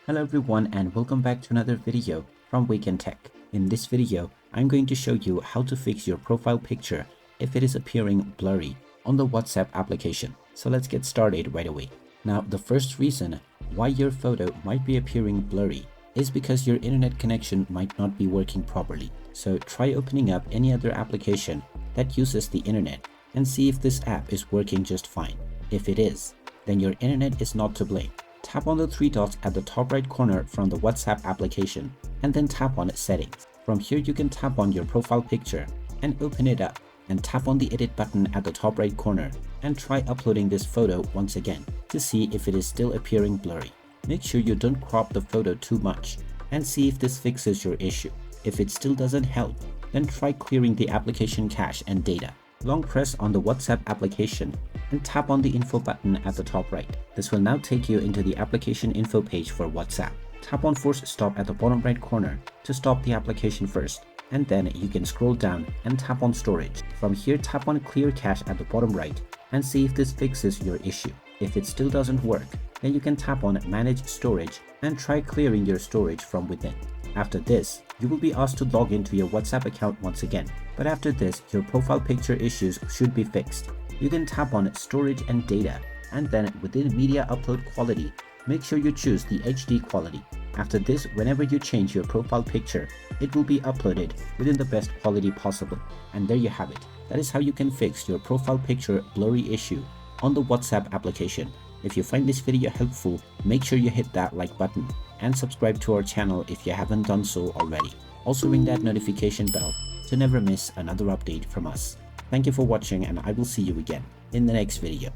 Hello everyone and welcome back to another video from Wake&Tech. In this video, I'm going to show you how to fix your profile picture if it is appearing blurry on the WhatsApp application. So let's get started right away. Now, the first reason why your photo might be appearing blurry is because your internet connection might not be working properly. So try opening up any other application that uses the internet and see if this app is working just fine. If it is, then your internet is not to blame. Tap on the three dots at the top right corner from the WhatsApp application and then tap on Settings. From here you can tap on your profile picture and open it up and tap on the edit button at the top right corner and try uploading this photo once again to see if it is still appearing blurry. Make sure you don't crop the photo too much and see if this fixes your issue. If it still doesn't help, then try clearing the application cache and data. Long press on the WhatsApp application and tap on the info button at the top right. This will now take you into the application info page for WhatsApp. Tap on force stop at the bottom right corner to stop the application first, and then you can scroll down and tap on storage. From here, tap on clear cache at the bottom right and see if this fixes your issue. If it still doesn't work, then you can tap on manage storage and try clearing your storage from within. After this, you will be asked to log into your WhatsApp account once again. But after this, your profile picture issues should be fixed. You can tap on storage and data, and then within media upload quality, make sure you choose the HD quality. After this, whenever you change your profile picture, it will be uploaded within the best quality possible. And there you have it. That is how you can fix your profile picture blurry issue on the WhatsApp application. If you find this video helpful, make sure you hit that like button and subscribe to our channel if you haven't done so already. Also ring that notification bell to never miss another update from us. Thank you for watching, and I will see you again in the next video.